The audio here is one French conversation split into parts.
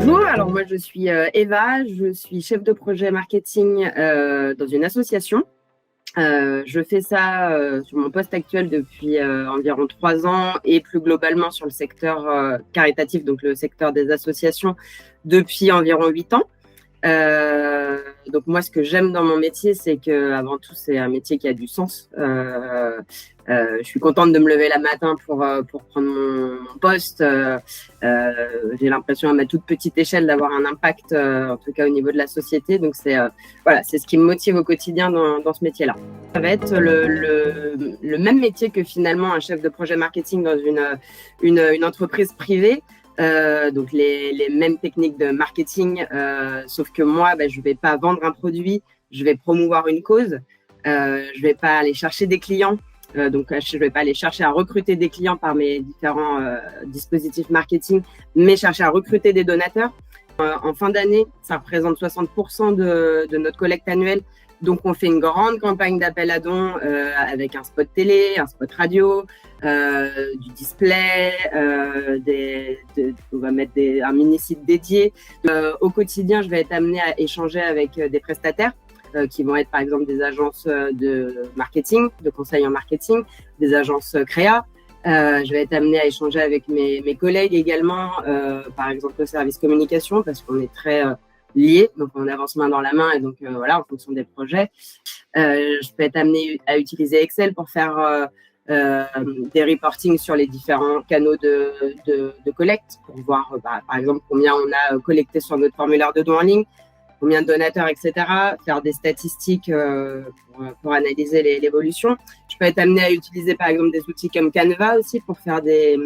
Bonjour, alors moi je suis Eva, je suis chef de projet marketing dans une association. Je fais ça sur mon poste actuel depuis environ 3 ans et plus globalement sur le secteur caritatif, donc le secteur des associations depuis environ 8 ans. Donc moi, ce que j'aime dans mon métier, c'est que avant tout, c'est un métier qui a du sens. Je suis contente de me lever le matin pour prendre mon poste. J'ai l'impression à ma toute petite échelle d'avoir un impact, en tout cas au niveau de la société. Donc c'est voilà, c'est ce qui me motive au quotidien dans ce métier-là. Ça va être le même métier que finalement un chef de projet marketing dans une entreprise privée. Donc les mêmes techniques de marketing, sauf que moi, je ne vais pas vendre un produit, je vais promouvoir une cause. Je ne vais pas aller chercher des clients, donc je ne vais pas aller chercher à recruter des clients par mes différents dispositifs marketing, mais chercher à recruter des donateurs. En fin d'année, ça représente 60% de notre collecte annuelle. Donc, on fait une grande campagne d'appel à dons avec un spot télé, un spot radio, du display, on va mettre un mini-site dédié. Au quotidien, je vais être amenée à échanger avec des prestataires qui vont être par exemple des agences de marketing, de conseil en marketing, des agences créa. Je vais être amenée à échanger avec mes collègues également, par exemple au service communication, parce qu'on est très liés, donc on avance main dans la main et donc voilà, en fonction des projets. Je peux être amenée à utiliser Excel pour faire des reportings sur les différents canaux de collecte, pour voir par exemple combien on a collecté sur notre formulaire de dons en ligne, combien de donateurs, etc. Faire des statistiques pour analyser l'évolution. Je peux être amenée à utiliser par exemple des outils comme Canva aussi pour faire des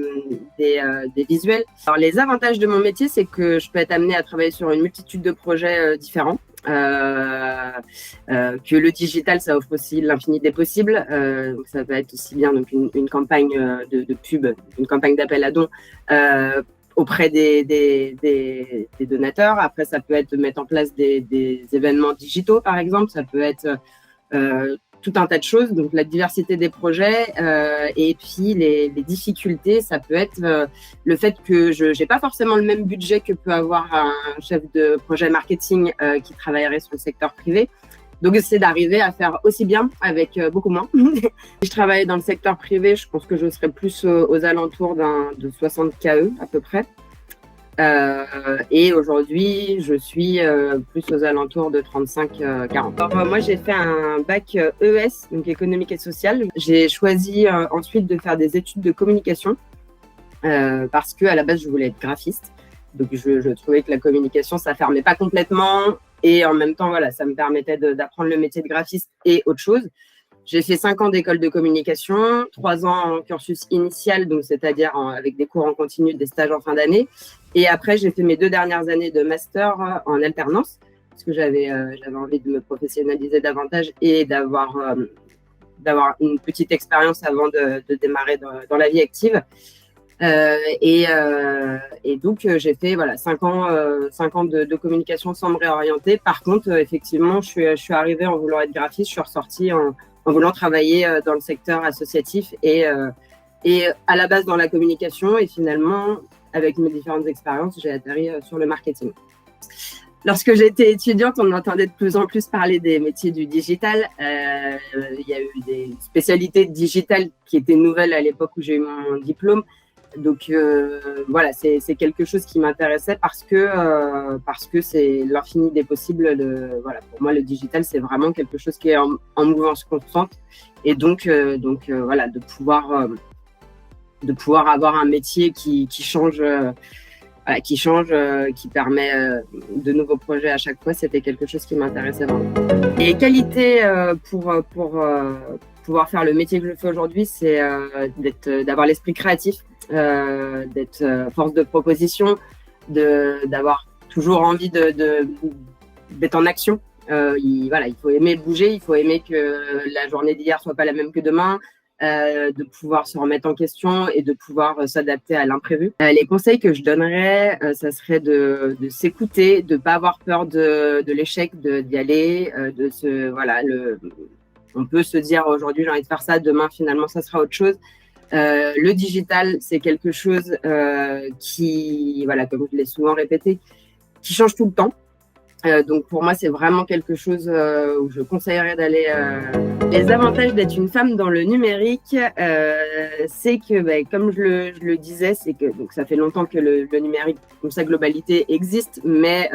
visuels. Alors les avantages de mon métier, c'est que je peux être amenée à travailler sur une multitude de projets différents. Que le digital, ça offre aussi l'infini des possibles. Donc ça peut être aussi bien donc une campagne de pub, une campagne d'appel à dons auprès des donateurs. Après, ça peut être de mettre en place des événements digitaux, par exemple. Ça peut être tout un tas de choses. Donc, la diversité des projets et puis les difficultés, ça peut être le fait que je n'ai pas forcément le même budget que peut avoir un chef de projet marketing qui travaillerait sur le secteur privé. Donc, c'est d'arriver à faire aussi bien avec beaucoup moins. Si je travaillais dans le secteur privé, je pense que je serais plus aux alentours de 60 KE à peu près. Et aujourd'hui, je suis plus aux alentours de 35-40. Alors, moi, j'ai fait un bac ES, donc économique et social. J'ai choisi ensuite de faire des études de communication parce que à la base, je voulais être graphiste. Donc, je trouvais que la communication, ça fermait pas complètement. Et en même temps, voilà, ça me permettait d'apprendre le métier de graphiste et autre chose. J'ai fait 5 ans d'école de communication, 3 ans en cursus initial, donc c'est-à-dire avec des cours en continu, des stages en fin d'année. Et après, j'ai fait mes 2 dernières années de master en alternance, parce que j'avais envie de me professionnaliser davantage et d'avoir une petite expérience avant de démarrer dans la vie active. Et donc, j'ai fait 5 ans de communication sans me réorienter. Par contre, effectivement, je suis arrivée en voulant être graphiste, je suis ressortie en voulant travailler dans le secteur associatif et à la base dans la communication. Et finalement, avec mes différentes expériences, j'ai atterri sur le marketing. Lorsque j'étais étudiante, on entendait de plus en plus parler des métiers du digital. Il y a eu des spécialités digitales qui étaient nouvelles à l'époque où j'ai eu mon diplôme. Donc voilà, c'est quelque chose qui m'intéressait parce que c'est l'infini des possibles. Voilà, pour moi, le digital, c'est vraiment quelque chose qui est en mouvance constante. Et donc voilà, de pouvoir avoir un métier qui change, qui permet de nouveaux projets à chaque fois, c'était quelque chose qui m'intéressait vraiment. Et qualité pour pouvoir faire le métier que je fais aujourd'hui, c'est d'avoir l'esprit créatif. D'être force de proposition, d'avoir toujours envie d'être en action. Il faut aimer bouger, il faut aimer que la journée d'hier soit pas la même que demain, de pouvoir se remettre en question et de pouvoir s'adapter à l'imprévu. Les conseils que je donnerais, ça serait de s'écouter, de pas avoir peur de l'échec, d'y aller, on peut se dire aujourd'hui j'ai envie de faire ça, demain finalement ça sera autre chose. Le digital, c'est quelque chose qui, comme je l'ai souvent répété, qui change tout le temps. Donc pour moi, c'est vraiment quelque chose où je conseillerais d'aller. Les avantages d'être une femme dans le numérique, c'est que, comme je le disais, c'est que donc ça fait longtemps que le numérique, dans sa globalité, existe, mais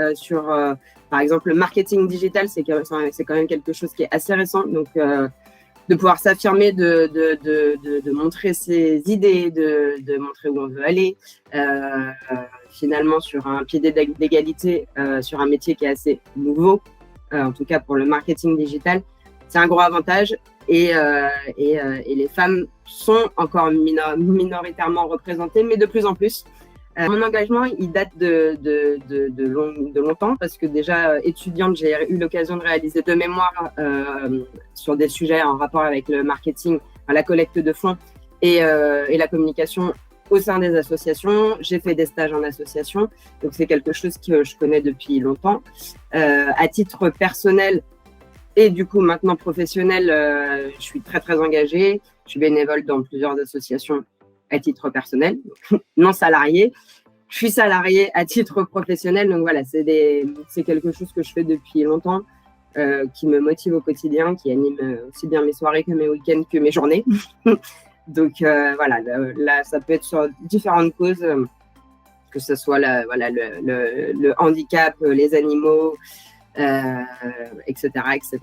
par exemple, le marketing digital, c'est quand même quelque chose qui est assez récent. Donc de pouvoir s'affirmer, de montrer ses idées, de montrer où on veut aller, finalement sur un pied d'égalité, sur un métier qui est assez nouveau, en tout cas pour le marketing digital, c'est un gros avantage. Et les femmes sont encore minoritairement représentées, mais de plus en plus. Mon engagement, il date de longtemps parce que déjà étudiante, j'ai eu l'occasion de réaliser 2 mémoires sur des sujets en rapport avec le marketing, la collecte de fonds et la communication au sein des associations. J'ai fait des stages en association, donc c'est quelque chose que je connais depuis longtemps. À titre personnel et du coup maintenant professionnel, je suis très très engagée. Je suis bénévole dans plusieurs associations à titre personnel, non salarié. Je suis salariée à titre professionnel, donc voilà, c'est quelque chose que je fais depuis longtemps, qui me motive au quotidien, qui anime aussi bien mes soirées que mes week-ends que mes journées. Donc voilà, là, ça peut être sur différentes causes, que ce soit le handicap, les animaux, etc., etc.